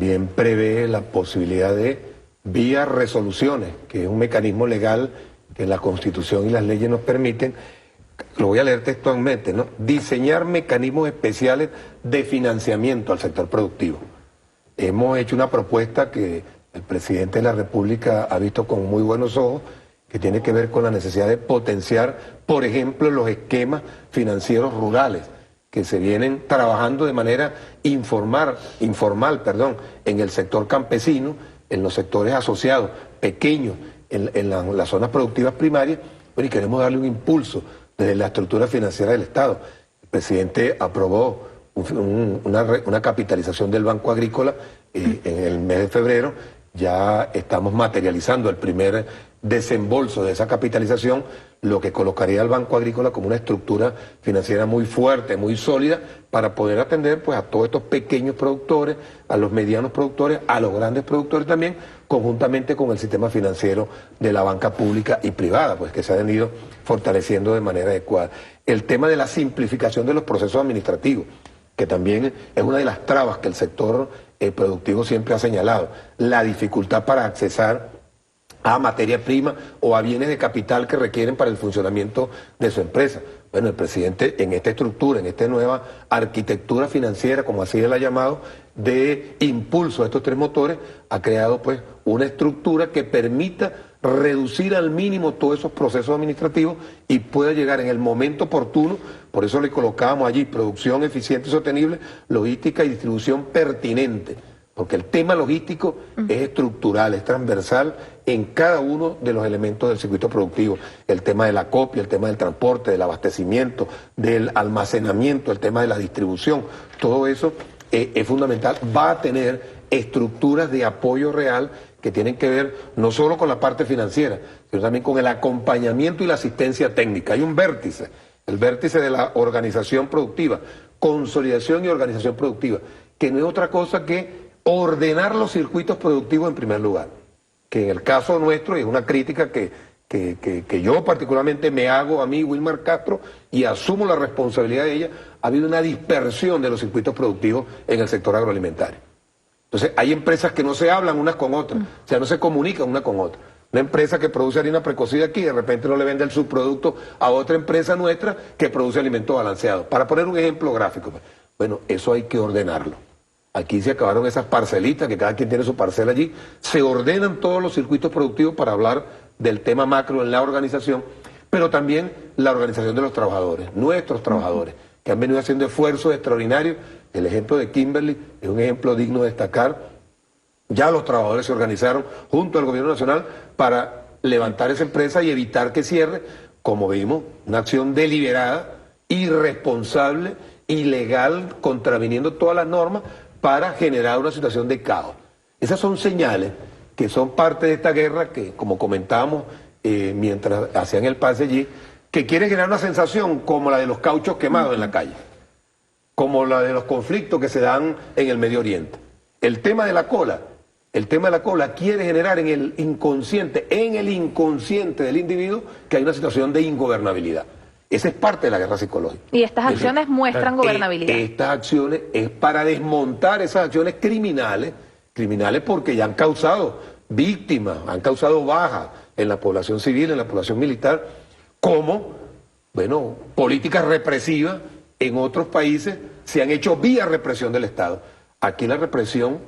también prevé la posibilidad de, vía resoluciones, que es un mecanismo legal que la Constitución y las leyes nos permiten, lo voy a leer textualmente, ¿no? Diseñar mecanismos especiales de financiamiento al sector productivo. Hemos hecho una propuesta que el presidente de la República ha visto con muy buenos ojos, que tiene que ver con la necesidad de potenciar, por ejemplo, los esquemas financieros rurales, que se vienen trabajando de manera informal, en el sector campesino, en los sectores asociados, pequeños, en las zonas productivas primarias, bueno, y queremos darle un impulso desde la estructura financiera del Estado. El presidente aprobó una capitalización del Banco Agrícola en el mes de febrero. Ya estamos materializando el primer desembolso de esa capitalización, lo que colocaría al Banco Agrícola como una estructura financiera muy fuerte, muy sólida, para poder atender pues a todos estos pequeños productores, a los medianos productores, a los grandes productores también, conjuntamente con el sistema financiero de la banca pública y privada, pues que se ha venido fortaleciendo de manera adecuada. El tema de la simplificación de los procesos administrativos, que también es una de las trabas que el sector productivo siempre ha señalado, la dificultad para accesar a materia prima o a bienes de capital que requieren para el funcionamiento de su empresa. Bueno, el presidente en esta estructura, en esta nueva arquitectura financiera, como así él ha llamado, de impulso a estos tres motores, ha creado pues una estructura que permita reducir al mínimo todos esos procesos administrativos y pueda llegar en el momento oportuno. Por eso le colocábamos allí producción eficiente y sostenible, logística y distribución pertinente, porque el tema logístico es estructural, es transversal en cada uno de los elementos del circuito productivo. El tema del acopio, el tema del transporte, del abastecimiento, del almacenamiento, el tema de la distribución, todo eso es fundamental. Va a tener estructuras de apoyo real que tienen que ver no solo con la parte financiera, sino también con el acompañamiento y la asistencia técnica. Hay un vértice, el vértice de la organización productiva, consolidación y organización productiva, que no es otra cosa que ordenar los circuitos productivos en primer lugar, que en el caso nuestro, y es una crítica que yo particularmente me hago a mí, Wilmar Castro, y asumo la responsabilidad de ella, ha habido una dispersión de los circuitos productivos en el sector agroalimentario. Entonces hay empresas que no se hablan unas con otras, o sea, no se comunican una con otra. Una empresa que produce harina precocida aquí, de repente no le vende el subproducto a otra empresa nuestra que produce alimentos balanceados. Para poner un ejemplo gráfico, bueno, eso hay que ordenarlo. Aquí se acabaron esas parcelitas, que cada quien tiene su parcela allí. Se ordenan todos los circuitos productivos para hablar del tema macro en la organización, pero también la organización de los trabajadores, nuestros trabajadores, que han venido haciendo esfuerzos extraordinarios. El ejemplo de Kimberly es un ejemplo digno de destacar. Ya los trabajadores se organizaron junto al gobierno nacional para levantar esa empresa y evitar que cierre, como vimos, una acción deliberada, irresponsable, ilegal, contraviniendo todas las normas, para generar una situación de caos. Esas son señales que son parte de esta guerra que, como comentábamos mientras hacían el pase allí, que quieren generar una sensación como la de los cauchos quemados en la calle, como la de los conflictos que se dan en el Medio Oriente. El tema de la cola quiere generar en el inconsciente del individuo, que hay una situación de ingobernabilidad. Esa es parte de la guerra psicológica. Y estas acciones muestran gobernabilidad. Estas acciones es para desmontar esas acciones criminales porque ya han causado víctimas, han causado bajas en la población civil, en la población militar, como, bueno, políticas represivas en otros países se han hecho vía represión del Estado. Aquí la represión,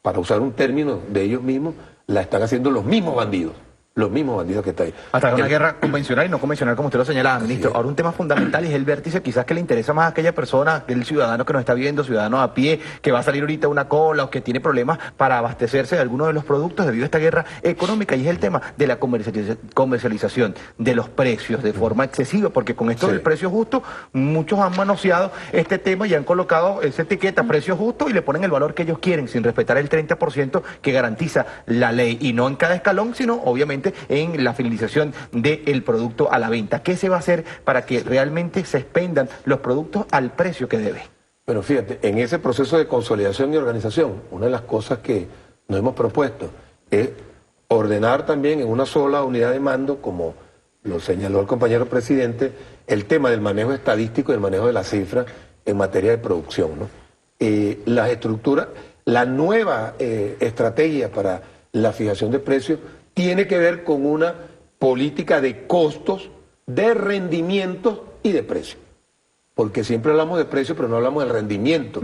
para usar un término de ellos mismos, la están haciendo los mismos bandidos que están ahí. Hasta una guerra convencional y no convencional, como usted lo señalaba, ministro. Ahora un tema fundamental es el vértice, quizás que le interesa más a aquella persona, el ciudadano que nos está viendo, ciudadano a pie, que va a salir ahorita una cola o que tiene problemas para abastecerse de algunos de los productos debido a esta guerra económica, y es el tema de la comercialización de los precios de forma excesiva, porque con esto del precio justo, muchos han manoseado este tema y han colocado esa etiqueta precio justo y le ponen el valor que ellos quieren, sin respetar el 30% que garantiza la ley, y no en cada escalón, sino obviamente en la finalización del producto a la venta. ¿Qué se va a hacer para que realmente se expendan los productos al precio que debe? Bueno, fíjate, en ese proceso de consolidación y organización, una de las cosas que nos hemos propuesto es ordenar también en una sola unidad de mando, como lo señaló el compañero presidente, el tema del manejo estadístico y el manejo de las cifras en materia de producción, ¿no? Las estructuras, La nueva estrategia para la fijación de precios tiene que ver con una política de costos, de rendimientos y de precios. Porque siempre hablamos de precios, pero no hablamos del rendimiento.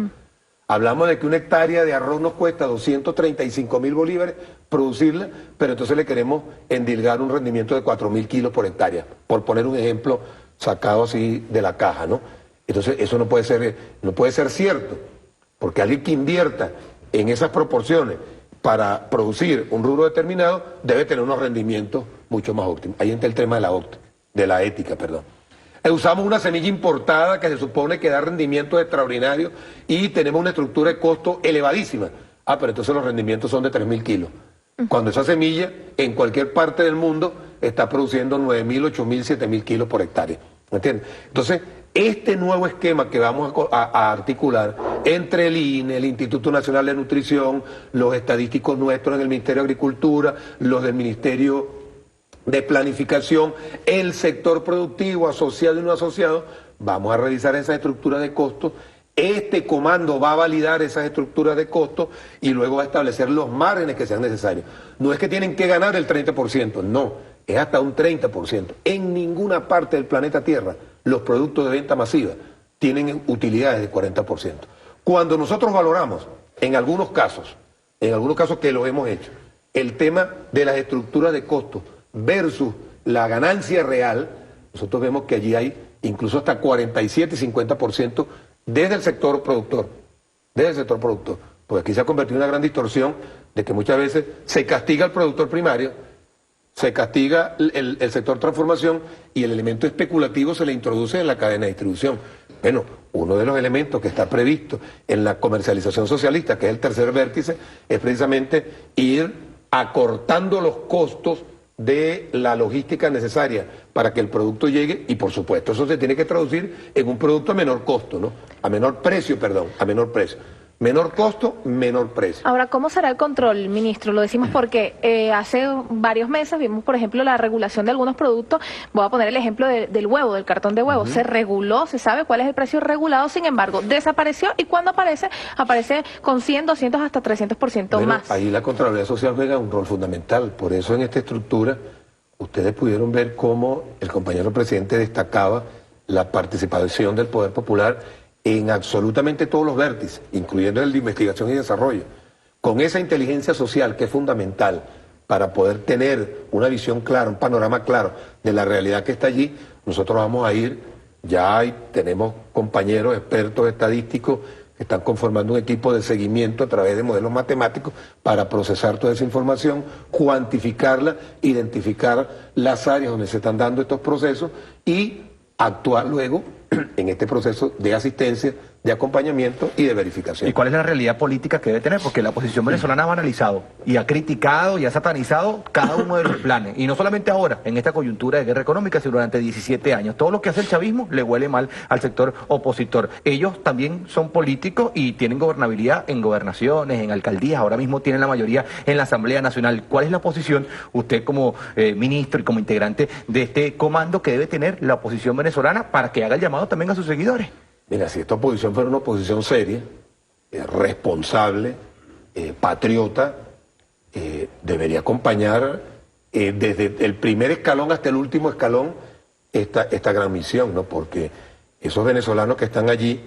Hablamos de que una hectárea de arroz nos cuesta 235.000 bolívares producirla, pero entonces le queremos endilgar un rendimiento de 4.000 kilos por hectárea, por poner un ejemplo sacado así de la caja, ¿no? Entonces eso no puede ser cierto, porque alguien que invierta en esas proporciones para producir un rubro determinado debe tener unos rendimientos mucho más óptimos. Ahí entra el tema de la ética, perdón. Usamos una semilla importada que se supone que da rendimientos extraordinarios y tenemos una estructura de costo elevadísima. Ah, pero entonces los rendimientos son de 3.000 kilos. Cuando esa semilla en cualquier parte del mundo está produciendo 9.000, 8.000, 7.000 kilos por hectárea. ¿Me entiendes? Entonces, este nuevo esquema que vamos a articular entre el INE, el Instituto Nacional de Nutrición, los estadísticos nuestros en el Ministerio de Agricultura, los del Ministerio de Planificación, el sector productivo asociado y no asociado, vamos a revisar esas estructuras de costos. Este comando va a validar esas estructuras de costos y luego va a establecer los márgenes que sean necesarios. No es que tienen que ganar el 30%, no, es hasta un 30%. En ninguna parte del planeta Tierra los productos de venta masiva tienen utilidades de 40%. Cuando nosotros valoramos, en algunos casos que lo hemos hecho, el tema de las estructuras de costos versus la ganancia real, nosotros vemos que allí hay incluso hasta 47 y 50% desde el sector productor, porque aquí se ha convertido en una gran distorsión de que muchas veces se castiga al productor primario, se castiga el sector transformación y el elemento especulativo se le introduce en la cadena de distribución. Bueno, uno de los elementos que está previsto en la comercialización socialista, que es el tercer vértice, es precisamente ir acortando los costos de la logística necesaria para que el producto llegue y por supuesto eso se tiene que traducir en un producto a menor costo, ¿no? A menor precio. Menor costo, menor precio. Ahora, ¿cómo será el control, ministro? Lo decimos porque hace varios meses vimos, por ejemplo, la regulación de algunos productos. Voy a poner el ejemplo del huevo, del cartón de huevo. Se reguló, se sabe cuál es el precio regulado, sin embargo, desapareció y cuando aparece con 100, 200, hasta 300% más. Ahí la Contraloría Social juega un rol fundamental. Por eso en esta estructura ustedes pudieron ver cómo el compañero presidente destacaba la participación del Poder Popular en absolutamente todos los vértices, incluyendo el de investigación y desarrollo, con esa inteligencia social que es fundamental para poder tener una visión clara, un panorama claro de la realidad que está allí. Nosotros vamos a ir, tenemos compañeros expertos estadísticos que están conformando un equipo de seguimiento a través de modelos matemáticos para procesar toda esa información, cuantificarla, identificar las áreas donde se están dando estos procesos y actuar luego en este proceso de asistencia, de acompañamiento y de verificación. ¿Y cuál es la realidad política que debe tener? Porque la oposición venezolana ha banalizado y ha criticado y ha satanizado cada uno de los planes. Y no solamente ahora, en esta coyuntura de guerra económica, sino durante 17 años. Todo lo que hace el chavismo le huele mal al sector opositor. Ellos también son políticos y tienen gobernabilidad en gobernaciones, en alcaldías. Ahora mismo tienen la mayoría en la Asamblea Nacional. ¿Cuál es la posición, usted como ministro y como integrante de este comando, que debe tener la oposición venezolana para que haga el llamado también a sus seguidores? Mira, si esta oposición fuera una oposición seria, responsable, patriota, debería acompañar desde el primer escalón hasta el último escalón esta gran misión, ¿no? Porque esos venezolanos que están allí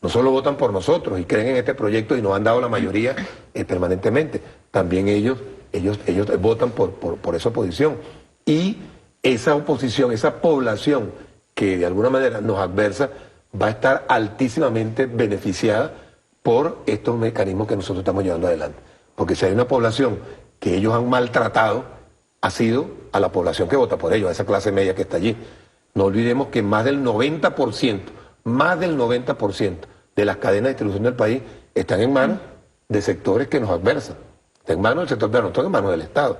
no solo votan por nosotros y creen en este proyecto y nos han dado la mayoría permanentemente, también ellos votan por esa oposición. Y esa oposición, esa población que de alguna manera nos adversa, va a estar altísimamente beneficiada por estos mecanismos que nosotros estamos llevando adelante. Porque si hay una población que ellos han maltratado, ha sido a la población que vota por ellos, a esa clase media que está allí. No olvidemos que más del 90% de las cadenas de distribución del país están en manos de sectores que nos adversan. Están en manos del sector privado, no están en manos del Estado.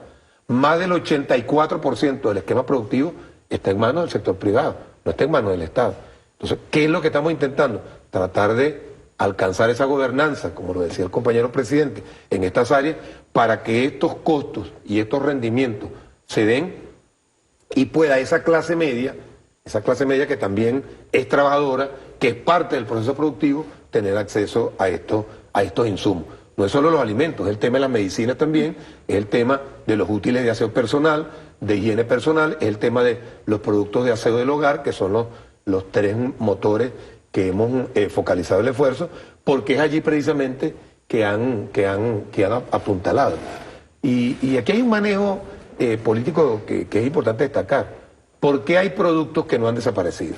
Más del 84% del esquema productivo está en manos del sector privado, no está en manos del Estado. Entonces, ¿qué es lo que estamos intentando? Tratar de alcanzar esa gobernanza, como lo decía el compañero presidente, en estas áreas, para que estos costos y estos rendimientos se den y pueda esa clase media que también es trabajadora, que es parte del proceso productivo, tener acceso a estos a estos insumos. No es solo los alimentos, es el tema de las medicinas también, es el tema de los útiles de aseo personal, de higiene personal, es el tema de los productos de aseo del hogar, que son los tres motores que hemos focalizado el esfuerzo, porque es allí precisamente que han apuntalado. Y aquí hay un manejo político que es importante destacar. ¿Por qué hay productos que no han desaparecido?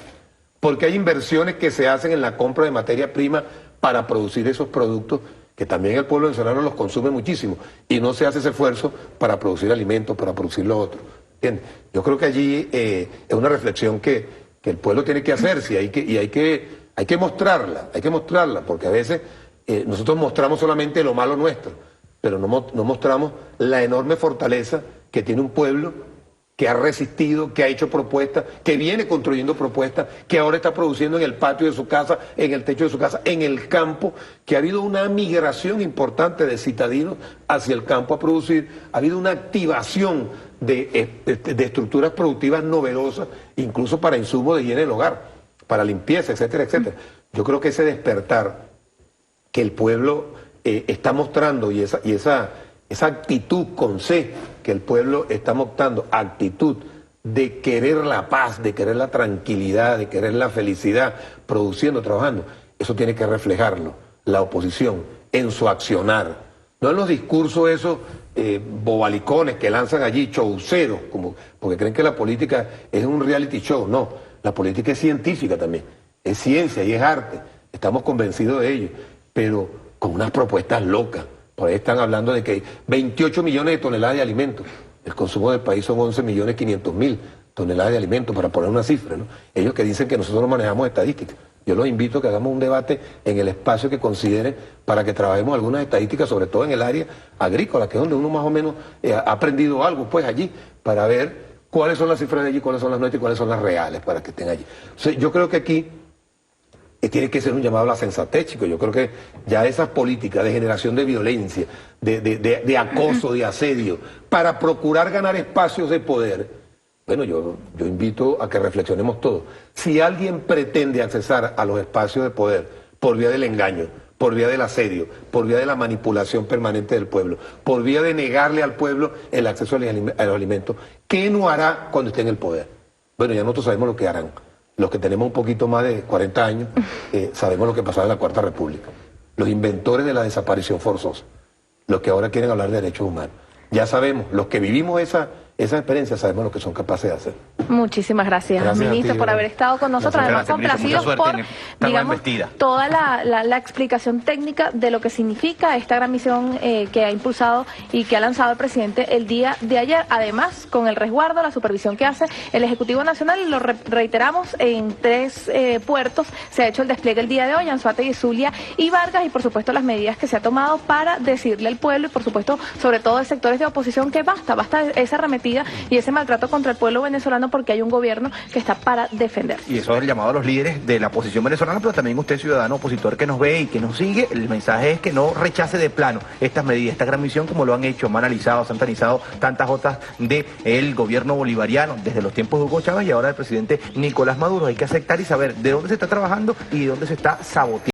Porque hay inversiones que se hacen en la compra de materia prima para producir esos productos que también el pueblo venezolano los consume muchísimo y no se hace ese esfuerzo para producir alimentos, para producir lo otro. ¿Entiendes? Yo creo que allí es una reflexión que el pueblo tiene que hacerse y hay que mostrarla, porque a veces nosotros mostramos solamente lo malo nuestro, pero no mostramos la enorme fortaleza que tiene un pueblo que ha resistido, que ha hecho propuestas, que viene construyendo propuestas, que ahora está produciendo en el patio de su casa, en el techo de su casa, en el campo, que ha habido una migración importante de citadinos hacia el campo a producir, ha habido una activación de estructuras productivas novedosas, incluso para insumos de higiene del hogar, para limpieza, etcétera, etcétera. Yo creo que ese despertar que el pueblo está mostrando y esa actitud con C que el pueblo está mostrando, actitud de querer la paz, de querer la tranquilidad, de querer la felicidad, produciendo, trabajando, eso tiene que reflejarlo la oposición en su accionar, no en los discursos esos bobalicones que lanzan allí, chauceros, porque creen que la política es un reality show. No, la política es científica también, es ciencia y es arte, estamos convencidos de ello, pero con unas propuestas locas. Por ahí están hablando de que hay 28 millones de toneladas de alimentos. El consumo del país son 11.500.000 toneladas de alimentos, para poner una cifra, ¿no? Ellos que dicen que nosotros no manejamos estadísticas. Yo los invito a que hagamos un debate en el espacio que consideren para que trabajemos algunas estadísticas, sobre todo en el área agrícola, que es donde uno más o menos ha aprendido algo, pues allí, para ver cuáles son las cifras de allí, cuáles son las nuestras y cuáles son las reales para que estén allí. O sea, yo creo que aquí tiene que ser un llamado a la sensatez, chicos. Yo creo que ya esas políticas de generación de violencia, de acoso, de asedio, para procurar ganar espacios de poder, bueno, yo invito a que reflexionemos todos. Si alguien pretende accesar a los espacios de poder por vía del engaño, por vía del asedio, por vía de la manipulación permanente del pueblo, por vía de negarle al pueblo el acceso a los alimentos, ¿qué no hará cuando esté en el poder? Bueno, ya nosotros sabemos lo que harán. Los que tenemos un poquito más de 40 años, sabemos lo que pasaba en la Cuarta República. Los inventores de la desaparición forzosa, los que ahora quieren hablar de derechos humanos. Ya sabemos, los que vivimos esa experiencia, sabemos lo que son capaces de hacer. Muchísimas gracias, ministro, por haber estado con nosotros. Además, complacidos por, digamos, toda la explicación técnica de lo que significa esta gran misión que ha impulsado y que ha lanzado el presidente el día de ayer. Además, con el resguardo, la supervisión que hace el Ejecutivo Nacional, y lo reiteramos, en 3 puertos se ha hecho el despliegue el día de hoy, Anzoátegui, Zulia y Vargas, y por supuesto las medidas que se ha tomado para decirle al pueblo y por supuesto, sobre todo de sectores de oposición, que basta esa arremetida y ese maltrato contra el pueblo venezolano, porque hay un gobierno que está para defender. Y eso es el llamado a los líderes de la oposición venezolana, pero también usted, ciudadano opositor que nos ve y que nos sigue, el mensaje es que no rechace de plano estas medidas, esta gran misión, como lo han hecho, han analizado, se han analizado tantas otras del gobierno bolivariano, desde los tiempos de Hugo Chávez y ahora del presidente Nicolás Maduro. Hay que aceptar y saber de dónde se está trabajando y de dónde se está saboteando.